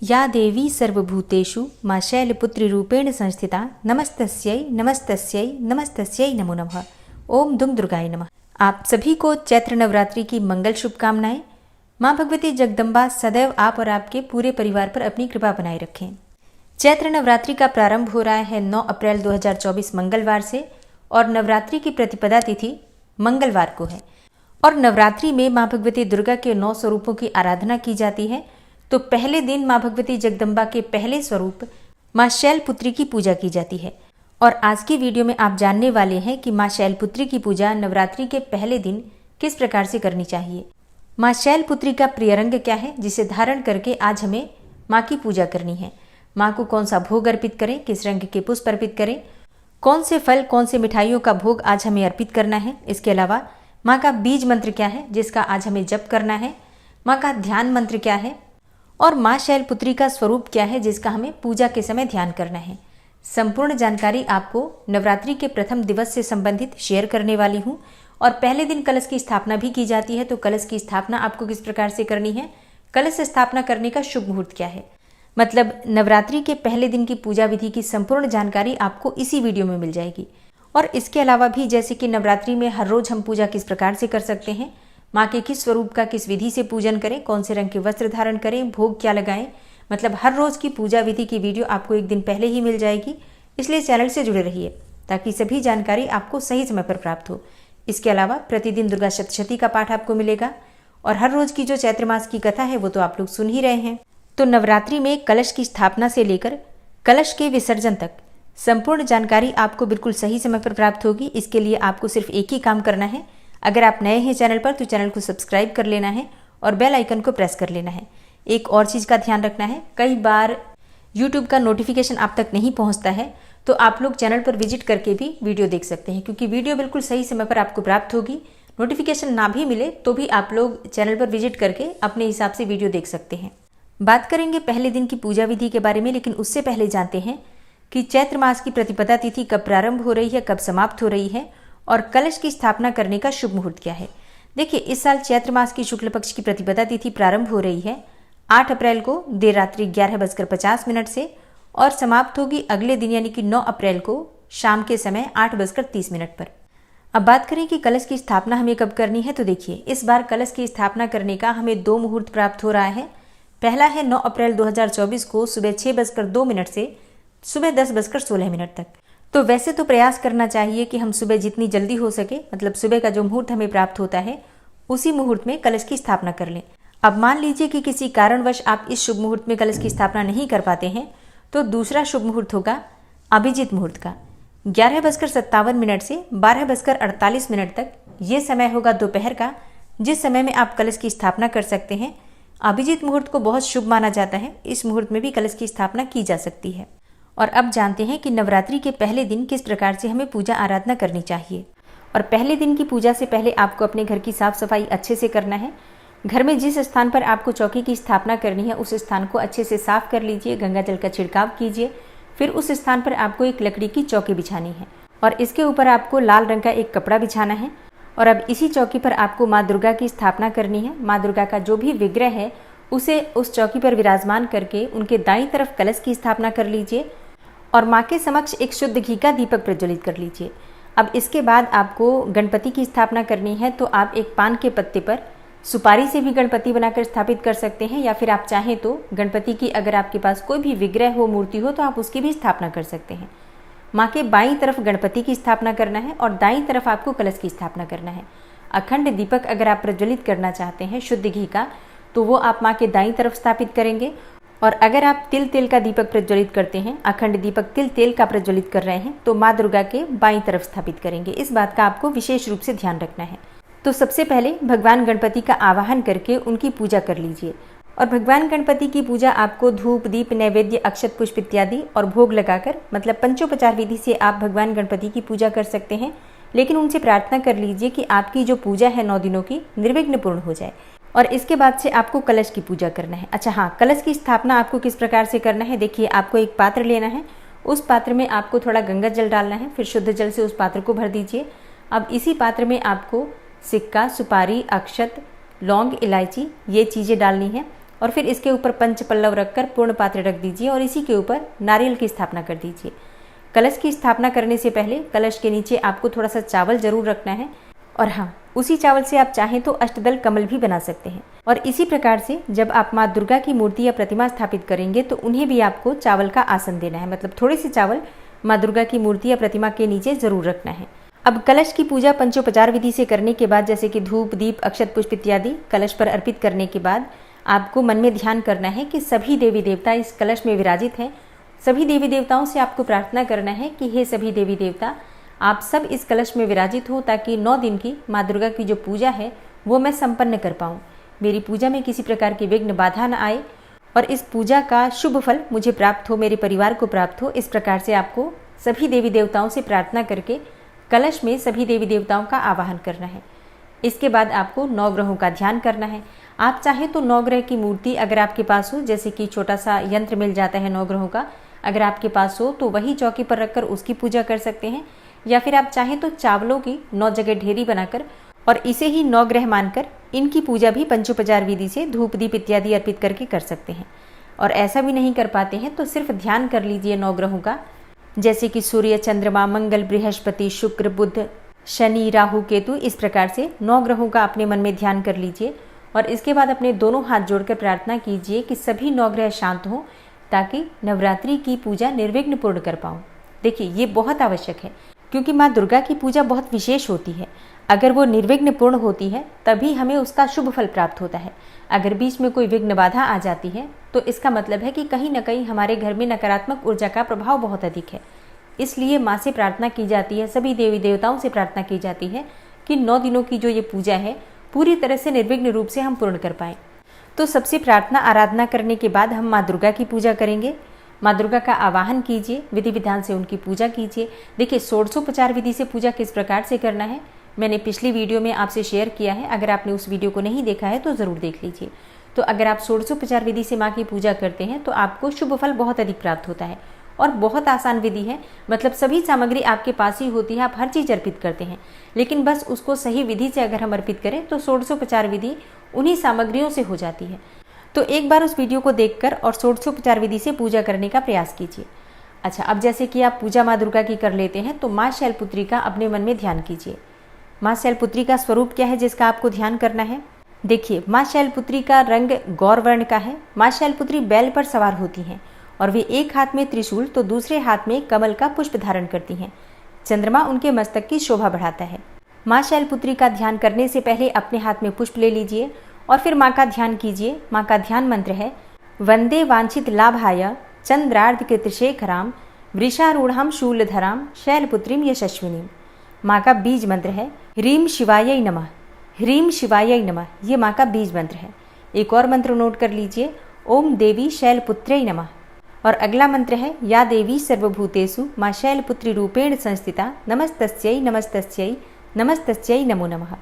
या देवी सर्वभूतेषु मां शैलपुत्रीरूपेण संस्थिता नमस्तस्यै नमस्तस्यै नमस्तस्यै नमो नमः। ओम दुम दुर्गाय नमः। आप सभी को चैत्र नवरात्रि की मंगल शुभकामनाएं। मां भगवती जगदम्बा सदैव आप और आपके पूरे परिवार पर अपनी कृपा बनाए रखें। चैत्र नवरात्रि का प्रारंभ हो रहा है 9 अप्रैल 2024 मंगलवार से और नवरात्रि की प्रतिपदा तिथि मंगलवार को है। और नवरात्रि में मां भगवती दुर्गा के 9 स्वरूपों की आराधना की जाती है। तो पहले दिन मां भगवती जगदम्बा के पहले स्वरूप मां शैलपुत्री की पूजा की जाती है। और आज की वीडियो में आप जानने वाले हैं कि मां शैलपुत्री की पूजा नवरात्रि के पहले दिन किस प्रकार से करनी चाहिए। मां शैलपुत्री का प्रिय रंग क्या है जिसे धारण करके आज हमें मां की पूजा करनी है। मां को कौन सा भोग अर्पित करें, किस रंग के पुष्प अर्पित करें, कौन से फल कौन से मिठाइयों का भोग आज हमें अर्पित करना है। इसके अलावा मां का बीज मंत्र क्या है जिसका आज हमें जप करना है, मां का ध्यान मंत्र क्या है और मां शैलपुत्री का स्वरूप क्या है जिसका हमें पूजा के समय ध्यान करना है। संपूर्ण जानकारी आपको नवरात्रि के प्रथम दिवस से संबंधित शेयर करने वाली हूं। और पहले दिन कलश की स्थापना भी की जाती है। तो कलश की स्थापना आपको किस प्रकार से करनी है, कलश स्थापना करने का शुभ मुहूर्त क्या है, मतलब नवरात्रि के पहले दिन की पूजा विधि की संपूर्ण जानकारी आपको इसी वीडियो में मिल जाएगी। और इसके अलावा भी जैसे कि नवरात्रि में हर रोज हम पूजा किस प्रकार से कर सकते हैं, माँ के किस स्वरूप का किस विधि से पूजन करें, कौन से रंग के वस्त्र धारण करें, भोग क्या लगाएं, मतलब हर रोज की पूजा विधि की वीडियो आपको एक दिन पहले ही मिल जाएगी। इसलिए चैनल से जुड़े रहिए ताकि सभी जानकारी आपको सही समय पर प्राप्त हो। इसके अलावा प्रतिदिन दुर्गा सप्तशती का पाठ आपको मिलेगा और हर रोज की जो चैत्र मास की कथा है वो तो आप लोग सुन ही रहे हैं। तो नवरात्रि में कलश की स्थापना से लेकर कलश के विसर्जन तक संपूर्ण जानकारी आपको बिल्कुल सही समय पर प्राप्त होगी। इसके लिए आपको सिर्फ एक ही काम करना है। अगर आप नए हैं चैनल पर तो चैनल को सब्सक्राइब कर लेना है और बेल आइकन को प्रेस कर लेना है। एक और चीज़ का ध्यान रखना है, कई बार YouTube का नोटिफिकेशन आप तक नहीं पहुंचता है तो आप लोग चैनल पर विजिट करके भी वीडियो देख सकते हैं, क्योंकि वीडियो बिल्कुल सही समय पर आपको प्राप्त होगी। नोटिफिकेशन ना भी मिले तो भी आप लोग चैनल पर विजिट करके अपने हिसाब से वीडियो देख सकते हैं। बात करेंगे पहले दिन की पूजा विधि के बारे में, लेकिन उससे पहले जानते हैं कि चैत्र मास की प्रतिपदा तिथि कब प्रारंभ हो रही है, कब समाप्त हो रही है और कलश की स्थापना करने का शुभ मुहूर्त क्या है। देखिए, इस साल चैत्र मास की शुक्ल पक्ष की प्रतिपदा तिथि प्रारंभ हो रही है 8 अप्रैल को देर रात्रि 11:50 से और समाप्त होगी अगले दिन यानी कि 9 अप्रैल को शाम के समय 8:30 पर। अब बात करें कि कलश की स्थापना हमें कब करनी है, तो देखिए इस बार कलश की स्थापना करने का हमें 2 मुहूर्त प्राप्त हो रहा है। पहला है 9 अप्रैल 2024 को सुबह 6:02 से सुबह 10:16 तक। तो वैसे तो प्रयास करना चाहिए कि हम सुबह जितनी जल्दी हो सके, मतलब सुबह का जो मुहूर्त हमें प्राप्त होता है उसी मुहूर्त में कलश की स्थापना कर लें। अब मान लीजिए कि किसी कारणवश आप इस शुभ मुहूर्त में कलश की स्थापना नहीं कर पाते हैं तो दूसरा शुभ मुहूर्त होगा अभिजीत मुहूर्त का 11:57 से 12:48 तक। ये समय होगा दोपहर का, जिस समय में आप कलश की स्थापना कर सकते हैं। अभिजीत मुहूर्त को बहुत शुभ माना जाता है, इस मुहूर्त में भी कलश की स्थापना की जा सकती है। और अब जानते हैं कि नवरात्रि के पहले दिन किस प्रकार से हमें पूजा आराधना करनी चाहिए। और पहले दिन की पूजा से पहले आपको अपने घर की साफ सफाई अच्छे से करना है। घर में जिस स्थान पर आपको चौकी की स्थापना करनी है उस स्थान को अच्छे से साफ कर लीजिए, गंगा जल का छिड़काव कीजिए। फिर उस स्थान पर आपको एक लकड़ी की चौकी बिछानी है और इसके ऊपर आपको लाल रंग का एक कपड़ा बिछाना है। और अब इसी चौकी पर आपको माँ दुर्गा की स्थापना करनी है। माँ दुर्गा का जो भी विग्रह है उसे उस चौकी पर विराजमान करके उनके दाईं तरफ कलश की स्थापना कर लीजिए और माँ के समक्ष एक शुद्ध घी का दीपक प्रज्वलित कर लीजिए। अब इसके बाद आपको गणपति की स्थापना करनी है। तो आप एक पान के पत्ते पर सुपारी से भी गणपति बनाकर स्थापित कर सकते हैं, या फिर आप चाहें तो गणपति की अगर आपके पास कोई भी विग्रह हो, मूर्ति हो, तो आप उसकी भी स्थापना कर सकते हैं। माँ के बाईं तरफ गणपति की स्थापना करना है और दाईं तरफ आपको कलश की स्थापना करना है। अखंड दीपक अगर आप प्रज्वलित करना चाहते हैं शुद्ध घी का तो वो आप माँ के दाईं तरफ स्थापित करेंगे। और अगर आप तिल का दीपक प्रज्वलित करते हैं, अखंड दीपक तिल का प्रज्वलित कर रहे हैं, तो माँ दुर्गा के बाईं तरफ स्थापित करेंगे। इस बात का आपको विशेष रूप से ध्यान रखना है। तो सबसे पहले भगवान गणपति का आवाहन करके उनकी पूजा कर लीजिए। और भगवान गणपति की पूजा आपको धूप दीप नैवेद्य अक्षत पुष्प इत्यादि और भोग लगाकर, मतलब पंचोपचार विधि से आप भगवान गणपति की पूजा कर सकते हैं। लेकिन उनसे प्रार्थना कर लीजिए कि आपकी जो पूजा है 9 दिनों की निर्विघ्न पूर्ण हो जाए। और इसके बाद से आपको कलश की पूजा करना है। अच्छा हाँ, कलश की स्थापना आपको किस प्रकार से करना है, देखिए आपको एक पात्र लेना है। उस पात्र में आपको थोड़ा गंगा जल डालना है, फिर शुद्ध जल से उस पात्र को भर दीजिए। अब इसी पात्र में आपको सिक्का, सुपारी, अक्षत, लौंग, इलायची ये चीज़ें डालनी है और फिर इसके ऊपर पंच पल्लव रखकर पूर्ण पात्र रख दीजिए और इसी के ऊपर नारियल की स्थापना कर दीजिए। कलश की स्थापना करने से पहले कलश के नीचे आपको थोड़ा सा चावल जरूर रखना है, और हाँ, उसी चावल से आप चाहें तो अष्टदल कमल भी बना सकते हैं। और इसी प्रकार से जब आप माँ दुर्गा की मूर्ति या प्रतिमा स्थापित करेंगे तो उन्हें भी आपको चावल का आसन देना है, मतलब थोड़े से चावल माँ दुर्गा की मूर्ति या प्रतिमा के नीचे जरूर रखना है। अब कलश की पूजा पंचोपचार विधि से करने के बाद, जैसे कि धूप, दीप, अक्षत, पुष्प इत्यादि कलश पर अर्पित करने के बाद आपको मन में ध्यान करना है कि सभी देवी देवता इस कलश में विराजित हैं। सभी देवी देवताओं से आपको प्रार्थना करना है कि हे सभी देवी देवता, आप सब इस कलश में विराजित हो ताकि 9 दिन की माँ दुर्गा की जो पूजा है वो मैं संपन्न कर पाऊँ। मेरी पूजा में किसी प्रकार की विघ्न बाधा न आए और इस पूजा का शुभ फल मुझे प्राप्त हो, मेरे परिवार को प्राप्त हो। इस प्रकार से आपको सभी देवी देवताओं से प्रार्थना करके कलश में सभी देवी देवताओं का आवाहन करना है। इसके बाद आपको 9 ग्रहों का ध्यान करना है। आप चाहें तो 9 ग्रह की मूर्ति अगर आपके पास हो, जैसे कि छोटा सा यंत्र मिल जाता है 9 ग्रहों का, अगर आपके पास हो तो वही चौकी पर रखकर उसकी पूजा कर सकते हैं, या फिर आप चाहें तो चावलों की 9 जगह ढेरी बनाकर और इसे ही 9 ग्रह मानकर इनकी पूजा भी पंचोपचार विधि से धूप, दीप इत्यादि अर्पित करके कर सकते हैं। और ऐसा भी नहीं कर पाते हैं तो सिर्फ ध्यान कर लीजिए 9 ग्रहों का, जैसे कि सूर्य, चंद्रमा, मंगल, बृहस्पति, शुक्र, बुध, शनि, राहु, केतु। इस प्रकार से 9 ग्रहों का अपने मन में ध्यान कर लीजिए और इसके बाद अपने दोनों हाथ जोड़कर प्रार्थना कीजिए कि सभी 9 ग्रह शांत हों ताकि नवरात्रि की पूजा निर्विघ्न पूर्ण कर पाऊँ। देखिए, ये बहुत आवश्यक है क्योंकि माँ दुर्गा की पूजा बहुत विशेष होती है। अगर वो निर्विघ्न पूर्ण होती है तभी हमें उसका शुभ फल प्राप्त होता है। अगर बीच में कोई विघ्न बाधा आ जाती है तो इसका मतलब है कि कहीं न कहीं हमारे घर में नकारात्मक ऊर्जा का प्रभाव बहुत अधिक है। इसलिए माँ से प्रार्थना की जाती है, सभी देवी देवताओं से प्रार्थना की जाती है कि 9 दिनों की जो ये पूजा है पूरी तरह से निर्विघ्न रूप से हम पूर्ण कर पाएँ। तो सबसे प्रार्थना आराधना करने के बाद हम माँ दुर्गा की पूजा करेंगे। माँ दुर्गा का आवाहन कीजिए, विधि विधान से उनकी पूजा कीजिए। देखिए, षोडशोपचार विधि से पूजा किस प्रकार से करना है मैंने पिछली वीडियो में आपसे शेयर किया है। अगर आपने उस वीडियो को नहीं देखा है तो ज़रूर देख लीजिए। तो अगर आप षोडशोपचार विधि से माँ की पूजा करते हैं तो आपको शुभ फल बहुत अधिक प्राप्त होता है और बहुत आसान विधि है। मतलब सभी सामग्री आपके पास ही होती है, आप हर चीज़ अर्पित करते हैं, लेकिन बस उसको सही विधि से अगर हम अर्पित करें तो षोडशोपचार विधि उन्हीं सामग्रियों से हो जाती है। तो एक बार उस वीडियो को देखकर और षोडशोपचार विधि से पूजा करने का प्रयास कीजिए। अच्छा, अब जैसे कि आप पूजा माँ दुर्गा की कर लेते हैं तो माँ शैलपुत्री का अपने मन में ध्यान कीजिए। माँ शैलपुत्री का स्वरूप क्या है जिसका आपको ध्यान करना है? देखिए, माँ शैलपुत्री का रंग गौर वर्ण का है। माँ शैलपुत्री बैल पर सवार होती हैं और वे एक हाथ में त्रिशूल तो दूसरे हाथ में कमल का पुष्प धारण करती हैं। चंद्रमा उनके मस्तक की शोभा बढ़ाता है। माँ शैलपुत्री का ध्यान करने से पहले अपने हाथ में पुष्प ले लीजिए और फिर माँ का ध्यान कीजिए। माँ का ध्यान मंत्र है वंदे वांछित लाभाय चंद्रार्ध कृतशेखराम वृषारूढ़ाम शूलधराम शैलपुत्रीम यशस्विनीम। माँ का बीज मंत्र है ह्रीम शिवाय नमः। ह्रीम शिवाय नमः, ये माँ का बीज मंत्र है। एक और मंत्र नोट कर लीजिए, ओम देवी शैलपुत्र्यै नमः। और अगला मंत्र है या देवी सर्वभूतेषु माँ शैलपुत्री रूपेण संस्थिता नमस्तस्यै नमस्तस्यै नमस्तस्यै नमो नमः।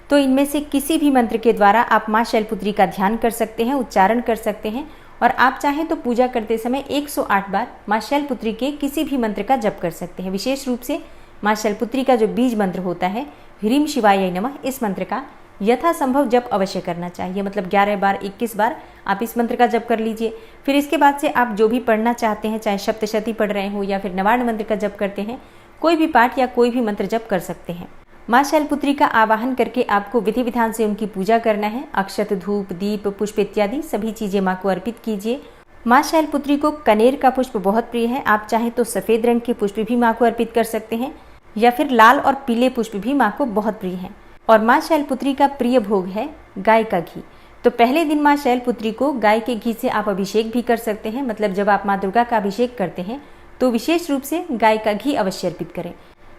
तो इनमें से किसी भी मंत्र के द्वारा आप माँ शैलपुत्री का ध्यान कर सकते हैं, उच्चारण कर सकते हैं और आप चाहें तो पूजा करते समय 108 बार माँ शैलपुत्री के किसी भी मंत्र का जप कर सकते हैं। विशेष रूप से माँ शैलपुत्री का जो बीज मंत्र होता है ह्रीम शिवाय नमः, इस मंत्र का यथासंभव जप अवश्य करना चाहिए। मतलब 11 बार 21 बार आप इस मंत्र का जप कर लीजिए। फिर इसके बाद से आप जो भी पढ़ना चाहते हैं, चाहे सप्तशती पढ़ रहे हो या फिर नवार्ण मंत्र का जप करते हैं, कोई भी पाठ या कोई भी मंत्र जप कर सकते हैं। माँ शैलपुत्री का आवाहन करके आपको विधि विधान से उनकी पूजा करना है। अक्षत, धूप, दीप, पुष्प इत्यादि सभी चीजें माँ को अर्पित कीजिए। माँ शैलपुत्री को कनेर का पुष्प बहुत प्रिय है। आप चाहें तो सफेद रंग के पुष्प भी माँ को अर्पित कर सकते हैं या फिर लाल और पीले पुष्प भी माँ को बहुत प्रिय हैं। और माँ शैलपुत्री का प्रिय भोग है गाय का घी। तो पहले दिन माँ शैलपुत्री को गाय के घी से आप अभिषेक भी कर सकते हैं। मतलब जब आप माँ दुर्गा का अभिषेक करते हैं तो विशेष रूप से गाय का घी अवश्य अर्पित करें।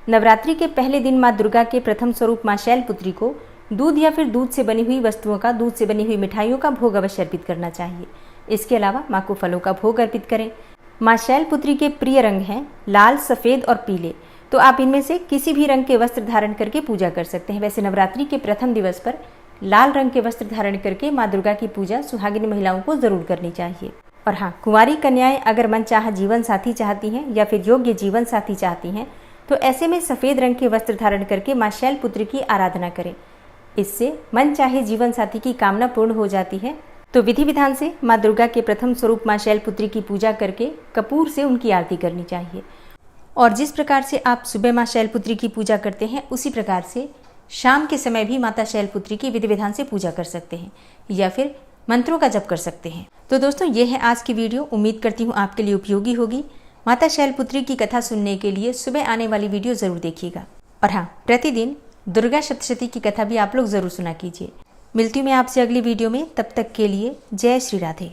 नवरात्रि के पहले दिन माँ दुर्गा के प्रथम स्वरूप माँ शैलपुत्री को दूध या फिर दूध से बनी हुई वस्तुओं का, दूध से बनी हुई मिठाइयों का भोग अवश्य अर्पित करना चाहिए। इसके अलावा माँ को फलों का भोग अर्पित करें। माँ शैलपुत्री के प्रिय रंग हैं लाल, सफेद और पीले। तो आप इनमें से किसी भी रंग के वस्त्र धारण करके पूजा कर सकते हैं। वैसे नवरात्रि के प्रथम दिवस पर लाल रंग के वस्त्र धारण करके माँ दुर्गा की पूजा सुहागिन महिलाओं को जरूर करनी चाहिए। और हाँ, कुंवारी कन्याएं अगर मनचाहा जीवन साथी चाहती हैं या फिर योग्य जीवन साथी चाहती हैं तो ऐसे में सफेद रंग के वस्त्र धारण करके माँ शैलपुत्री की आराधना करें। इससे मन चाहे जीवन साथी की कामना पूर्ण हो जाती है तो विधि विधान से माँ दुर्गा के प्रथम स्वरूप माँ शैलपुत्री की पूजा करके कपूर से उनकी आरती करनी चाहिए। और जिस प्रकार से आप सुबह माँ शैलपुत्री की पूजा करते हैं, उसी प्रकार से शाम के समय भी माता शैलपुत्री की विधि विधान से पूजा कर सकते हैं या फिर मंत्रों का जप कर सकते हैं। तो दोस्तों, ये है आज की वीडियो। उम्मीद करती हूँ आपके लिए उपयोगी होगी। माता शैलपुत्री की कथा सुनने के लिए सुबह आने वाली वीडियो जरूर देखिएगा। और हाँ, प्रतिदिन दुर्गा सप्तशती की कथा भी आप लोग जरूर सुना कीजिए। मिलती हूँ मैं आपसे अगली वीडियो में। तब तक के लिए जय श्री राधे।